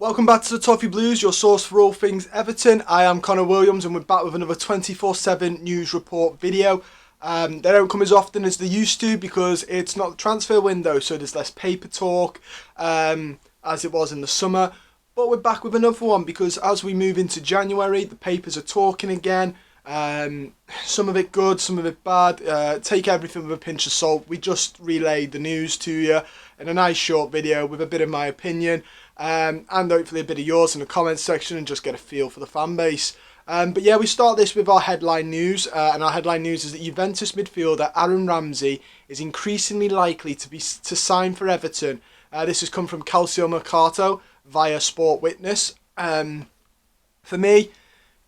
Welcome back to the Toffee Blues, your source for all things Everton. I am Connor Williams and we're back with another 24/7 news report video. They don't come as often as they used to because it's not the transfer window, so there's less paper talk as it was in the summer. But we're back with another one because as we move into January, the papers are talking again. Some of it good, some of it bad. Take everything with a pinch of salt. We just relayed the news to you in a nice short video with a bit of my opinion. And hopefully a bit of yours in the comments section and just get a feel for the fan base. But yeah, we start this with our headline news, and our headline news is that Juventus midfielder Allan Ramsey is increasingly likely to sign for Everton. This has come from Calcio Mercato via Sport Witness. For me,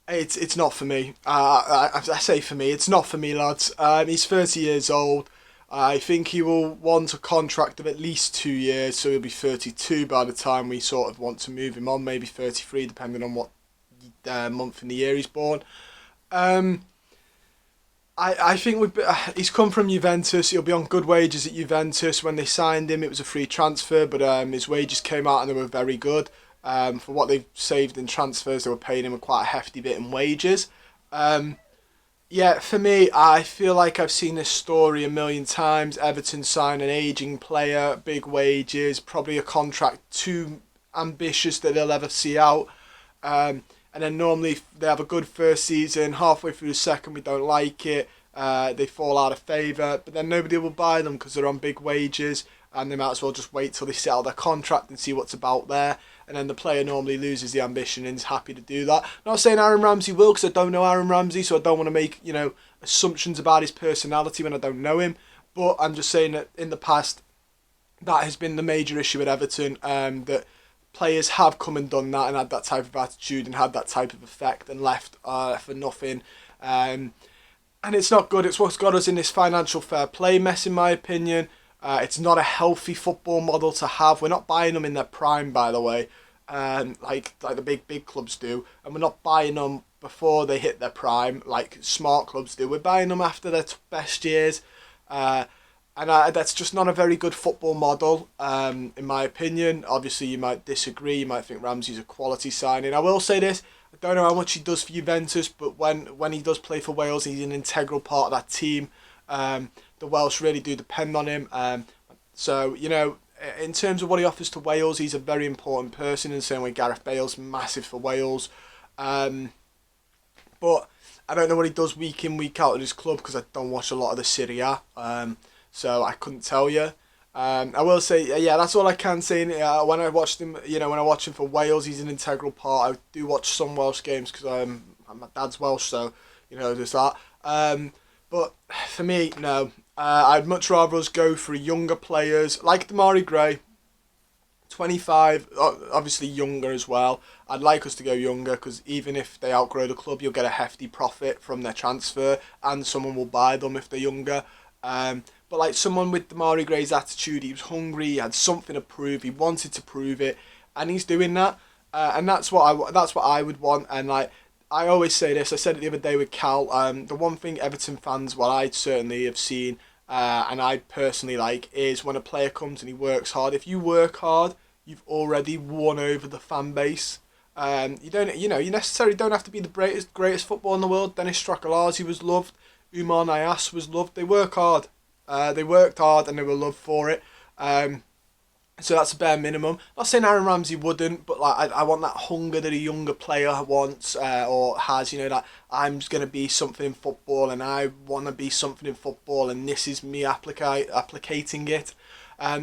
it's not for me. I say for me, it's not for me, lads. He's 30 years old. I think he will want a contract of at least 2 years, so he'll be 32 by the time we sort of want to move him on, maybe 33, depending on what month in the year he's born. I think he's come from Juventus. He'll be on good wages at Juventus. When they signed him, it was a free transfer, but his wages came out and they were very good. For what they've saved in transfers, they were paying him quite a hefty bit in wages. Yeah, for me, I feel like I've seen this story a million times. Everton sign an ageing player, big wages, probably a contract too ambitious that they'll ever see out. And then normally they have a good first season, halfway through the second we don't like it, they fall out of favour, but then nobody will buy them because they're on big wages and they might as well just wait till they settle their contract and see what's about there. And then the player normally loses the ambition and is happy to do that. Not saying Aaron Ramsey will, because I don't know Aaron Ramsey, so I don't want to make assumptions about his personality when I don't know him. But I'm just saying that in the past, that has been the major issue at Everton, that players have come and done that and had that type of attitude and had that type of effect and left for nothing. And it's not good. It's what's got us in this financial fair play mess, in my opinion. It's not a healthy football model to have. We're not buying them in their prime, by the way, like the big clubs do. And we're not buying them before they hit their prime, like smart clubs do. We're buying them after their best years. And that's just not a very good football model, in my opinion. Obviously, you might disagree. You might think Ramsey's a quality signing. I will say this. I don't know how much he does for Juventus, but when he does play for Wales, he's an integral part of that team. The Welsh really do depend on him. So, in terms of what he offers to Wales, he's a very important person in the same way Gareth Bale's massive for Wales. But I don't know what he does week in, week out at his club because I don't watch a lot of the Serie A. So I couldn't tell you. I will say, yeah, that's all I can say. When I watched him, when I watch him for Wales, he's an integral part. I do watch some Welsh games because my dad's Welsh, so, there's that. But for me, no. I'd much rather us go for younger players like Demarai Gray, 25, obviously younger as well. I'd like us to go younger because even if they outgrow the club, you'll get a hefty profit from their transfer and someone will buy them if they're younger. But like someone with Demarai Gray's attitude, he was hungry, he had something to prove, he wanted to prove it, and he's doing that. And that's what I would want. And like, I always say this, I said it the other day with Cal, the one thing Everton fans, what I certainly have seen, and I personally like, is when a player comes and he works hard. If you work hard, you've already won over the fan base. You necessarily don't have to be the greatest footballer in the world. Dennis Stracalazi was loved, Umar Niasse was loved. They work hard. They worked hard and they were loved for it. So that's a bare minimum. Not saying Aaron Ramsey wouldn't, but like I want that hunger that a younger player wants or has. That I'm going to be something in football, and I want to be something in football, and this is me applicating it.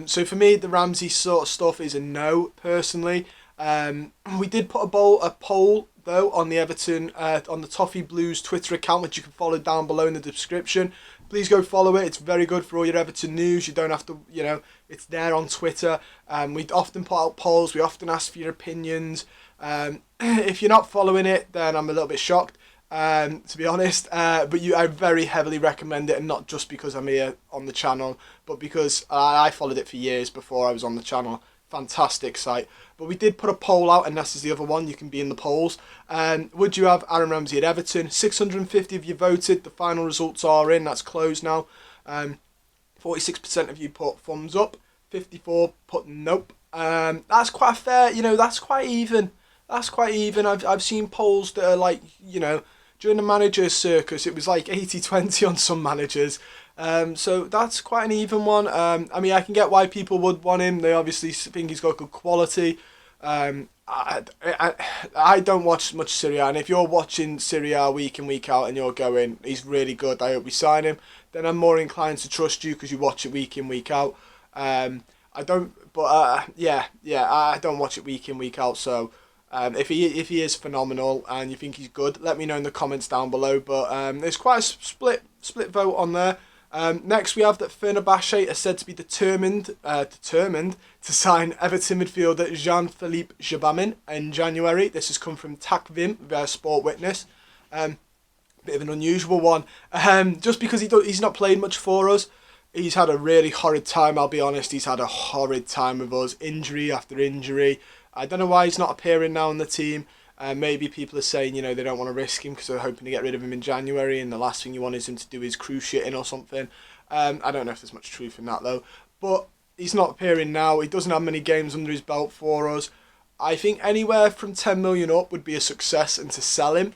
So for me, the Ramsey sort of stuff is a no, personally. We did put a poll though on the Everton on the Toffee Blues Twitter account, which you can follow down below in the description. Please go follow it. It's very good for all your Everton news. You don't have to, it's there on Twitter. We often put out polls. We often ask for your opinions. If you're not following it, then I'm a little bit shocked, to be honest. But I very heavily recommend it, and not just because I'm here on the channel, but because I followed it for years before I was on the channel. Fantastic site. But we did put a poll out, and this is the other one. You can be in the polls. Would you have Aaron Ramsey at Everton? 650 of you voted. The final results are in. That's closed now. 46% of you put thumbs up. 54 put nope. That's quite fair. That's quite even. That's quite even. I've seen polls that are like, during the manager's circus, it was like 80-20 on some managers. So that's quite an even one. I mean, I can get why people would want him. They obviously think he's got good quality. I don't watch much Serie A, and if you're watching Serie A week in, week out and you're going, he's really good, I hope we sign him, then I'm more inclined to trust you because you watch it week in, week out. I don't, but I don't watch it week in, week out, so if he is phenomenal and you think he's good, let me know in the comments down below. But there's quite a split vote on there. Next, we have that Fenerbahce are said to be determined to sign Everton midfielder Jean-Philippe Gbamin in January. This has come from Takvim via Sport Witness. Bit of an unusual one, just because he's not played much for us. He's had a really horrid time, I'll be honest. He's had a horrid time with us, injury after injury. I don't know why he's not appearing now on the team. Maybe people are saying, they don't want to risk him because they're hoping to get rid of him in January, and the last thing you want is him to do his cruise shitting or something. I don't know if there's much truth in that though. But he's not appearing now. He doesn't have many games under his belt for us. I think anywhere from 10 million up would be a success, and to sell him.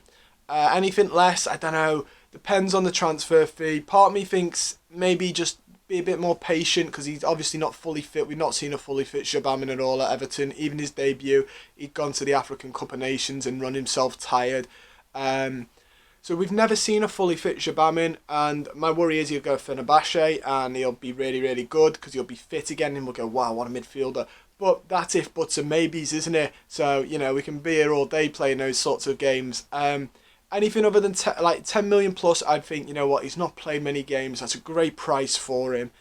Anything less, I don't know. Depends on the transfer fee. Part of me thinks maybe just be a bit more patient because he's obviously not fully fit. We've not seen a fully fit Gbamin at all at Everton. Even his debut, he'd gone to the African Cup of Nations and run himself tired. So we've never seen a fully fit Gbamin, and my worry is he'll go Fenerbahce and he'll be really, really good because he'll be fit again and we'll go, wow, what a midfielder. But that's if buts and maybes, isn't it? So, we can be here all day playing those sorts of games. Anything other than 10 million plus, I'd think, he's not played many games. That's a great price for him.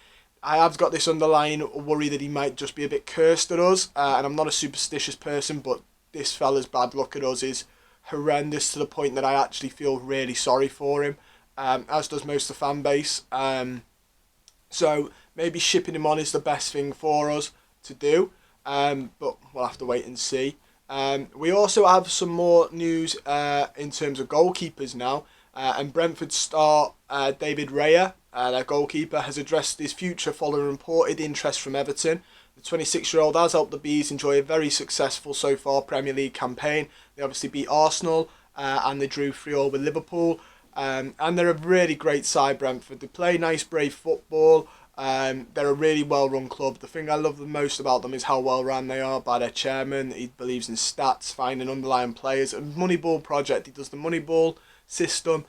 I have got this underlying worry that he might just be a bit cursed at us. And I'm not a superstitious person, but this fella's bad luck at us is horrendous to the point that I actually feel really sorry for him, as does most of the fan base. So maybe shipping him on is the best thing for us to do. But we'll have to wait and see. We also have some more news in terms of goalkeepers now, and Brentford star David Raya, their goalkeeper, has addressed his future following reported interest from Everton. The 26-year-old has helped the Bees enjoy a very successful so far Premier League campaign. They obviously beat Arsenal and they drew 3-3 with Liverpool, and they're a really great side, Brentford. They play nice, brave football. They're a really well-run club. The thing I love the most about them is how well-run they are by their chairman. He believes in stats, finding underlying players. A Moneyball project. He does the Moneyball system,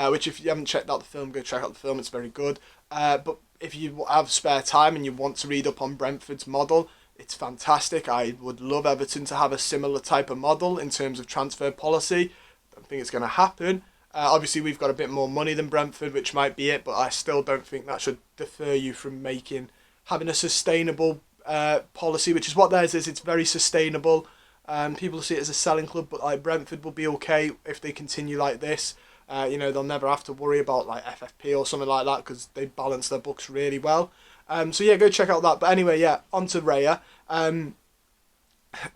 which if you haven't checked out the film, go check out the film. It's very good. But if you have spare time and you want to read up on Brentford's model, it's fantastic. I would love Everton to have a similar type of model in terms of transfer policy. I don't think it's going to happen. Obviously, we've got a bit more money than Brentford, which might be it, but I still don't think that should deter you from having a sustainable policy, which is what theirs is. It's very sustainable. People see it as a selling club, but like Brentford will be okay if they continue like this. They'll never have to worry about like FFP or something like that because they balance their books really well. So yeah, go check out that. But anyway, yeah, on to Raya.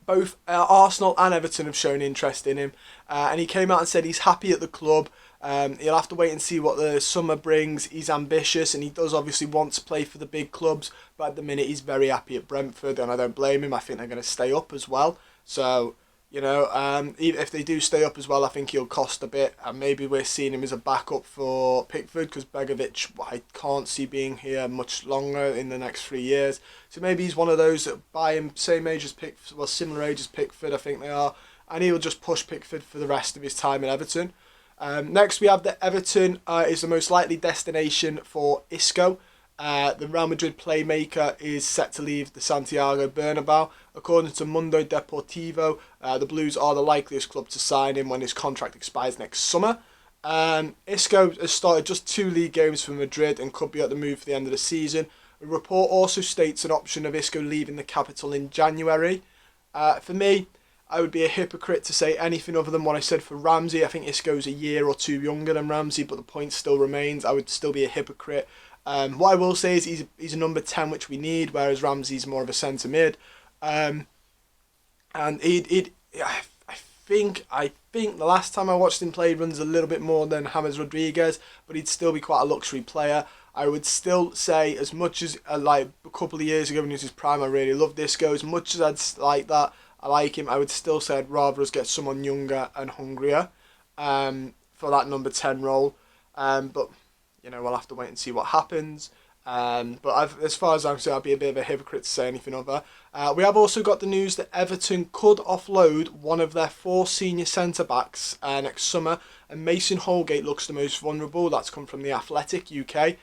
Both Arsenal and Everton have shown interest in him, and he came out and said he's happy at the club. He'll have to wait and see what the summer brings. He's ambitious and he does obviously want to play for the big clubs, but at the minute he's very happy at Brentford, and I don't blame him. I think they're going to stay up as well. So, even if they do stay up as well, I think he'll cost a bit, and maybe we're seeing him as a backup for Pickford because Begovic, I can't see being here much longer in the next 3 years. So maybe he's one of those that buy him same age as Pickford, well, similar age as Pickford, I think they are, and he'll just push Pickford for the rest of his time at Everton. Next, we have that Everton is the most likely destination for Isco. The Real Madrid playmaker is set to leave the Santiago Bernabeu. According to Mundo Deportivo, the Blues are the likeliest club to sign him when his contract expires next summer. Isco has started just 2 league games for Madrid and could be at the move for the end of the season. A report also states an option of Isco leaving the capital in January. For me, I would be a hypocrite to say anything other than what I said for Ramsey. I think Isco's a year or 2 younger than Ramsey, but the point still remains. I would still be a hypocrite. What I will say is he's a number 10, which we need, whereas Ramsey's more of a centre mid. And I think the last time I watched him play, he runs a little bit more than James Rodriguez, but he'd still be quite a luxury player. I would still say, as much as like a couple of years ago when he was his prime, I really loved Isco. As much as I'd like that, I like him, I would still say I'd rather us get someone younger and hungrier for that number 10 role. But we'll have to wait and see what happens. But as far as I'm concerned, I'd be a bit of a hypocrite to say anything other. We have also got the news that Everton could offload one of their 4 senior centre-backs next summer, and Mason Holgate looks the most vulnerable. That's come from The Athletic UK.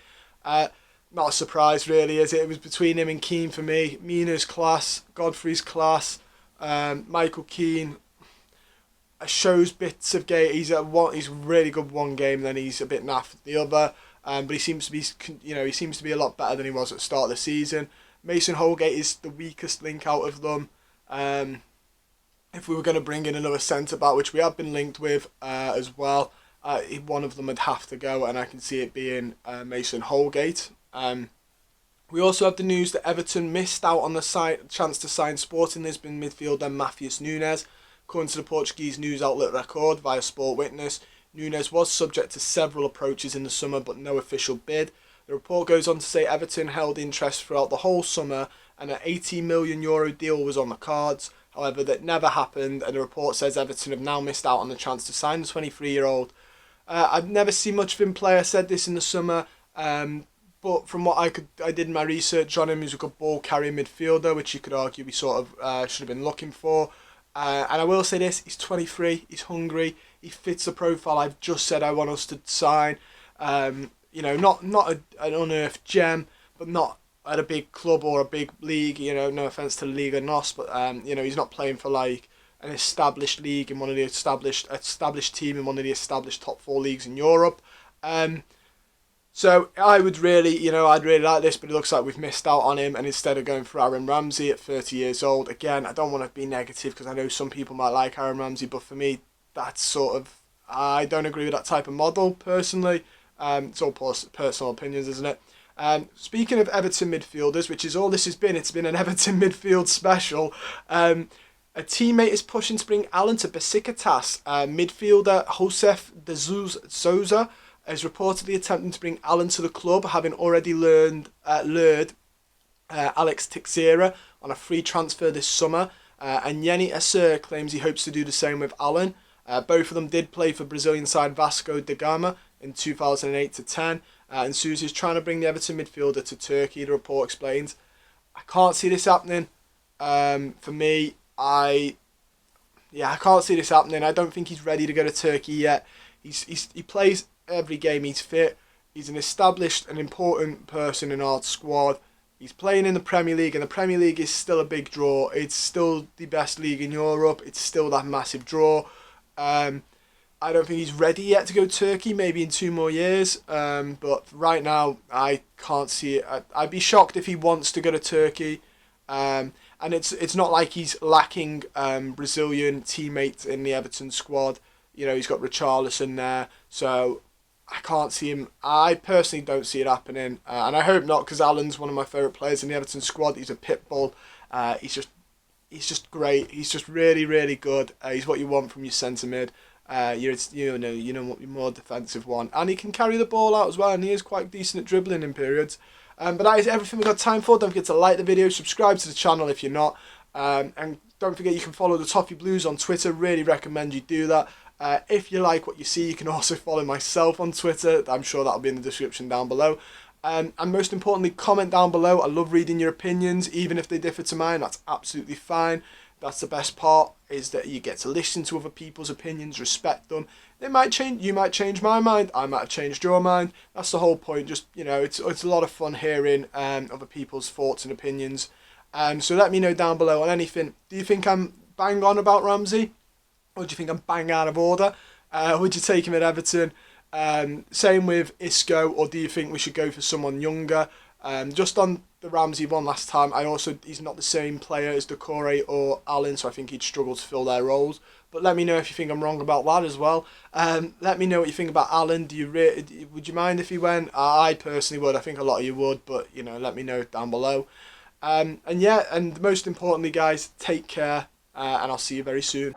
Not a surprise really, is it? It was between him and Keane for me. Mina's class, Godfrey's class, Michael Keane shows bits of game. He's really good one game, then he's a bit naff the other. But he seems to be a lot better than he was at the start of the season. Mason Holgate is the weakest link out of them. If we were going to bring in another centre back, which we have been linked with as well, one of them would have to go, and I can see it being Mason Holgate. We also have the news that Everton missed out on the chance to sign Sporting Lisbon midfielder Matheus Nunes. According to the Portuguese news outlet Record via Sport Witness, Nunes was subject to several approaches in the summer but no official bid. The report goes on to say Everton held interest throughout the whole summer and an €80 million deal was on the cards. However, that never happened, and the report says Everton have now missed out on the chance to sign the 23-year-old. I've never seen much of him play. I said this in the summer, but from what I did in my research on him, he's a good ball-carrying midfielder, which you could argue we sort of should have been looking for. And I will say this, he's 23, he's hungry, he fits the profile I've just said I want us to sign. Not an unearthed gem, but not at a big club or a big league, no offence to Liga NOS, but he's not playing for like an established league in one of the established team in one of the established top 4 leagues in Europe. So I would really, I'd really like this, but it looks like we've missed out on him, and instead of going for Aaron Ramsey at 30 years old, again, I don't want to be negative because I know some people might like Aaron Ramsey, but for me, that's sort of, I don't agree with that type of model, personally. It's all personal opinions, isn't it? Speaking of Everton midfielders, which is all this has been, it's been an Everton midfield special. A teammate is pushing to bring Allan to Besiktas. Midfielder Josef de Souza is reportedly attempting to bring Allan to the club, having already lured Alex Teixeira on a free transfer this summer. And Yeni Asser claims he hopes to do the same with Allan. Both of them did play for Brazilian side Vasco da Gama in 2008-10. And Souza is trying to bring the Everton midfielder to Turkey, the report explains. I can't see this happening. For me, I can't see this happening. I don't think he's ready to go to Turkey yet. He plays every game he's fit. He's an established and important person in our squad. He's playing in the Premier League, and the Premier League is still a big draw. It's still the best league in Europe. It's still that massive draw. I don't think he's ready yet to go to Turkey, maybe in 2 more years. But right now, I can't see it. I'd be shocked if he wants to go to Turkey. And it's not like he's lacking Brazilian teammates in the Everton squad. He's got Richarlison there. So I can't see him. I personally don't see it happening. And I hope not, because Allan's one of my favourite players in the Everton squad. He's a pit bull. He's just great. He's just really, really good. He's what you want from your centre mid. You're more defensive one, and he can carry the ball out as well, and he is quite decent at dribbling in periods. But that is everything we've got time for. Don't forget to like the video, subscribe to the channel if you're not, and don't forget you can follow the Toffee Blues on Twitter. Really recommend you do that. If you like what you see, you can also follow myself on Twitter. I'm sure that'll be in the description down below. And most importantly, comment down below. I love reading your opinions, even if they differ to mine. That's absolutely fine. That's the best part, is that you get to listen to other people's opinions, respect them. They might change. You might change my mind. I might have changed your mind. That's the whole point. Just, it's a lot of fun hearing other people's thoughts and opinions. So let me know down below on anything. Do you think I'm bang on about Ramsey? Or do you think I'm bang out of order? Would you take him at Everton? Same with Isco, or do you think we should go for someone younger? Just on the Ramsey one last time, he's not the same player as Doucouré or Allan, so I think he'd struggle to fill their roles. But let me know if you think I'm wrong about that as well. Let me know what you think about Allan. Would you mind if he went? I personally would. I think a lot of you would, but let me know down below. And most importantly, guys, take care, and I'll see you very soon.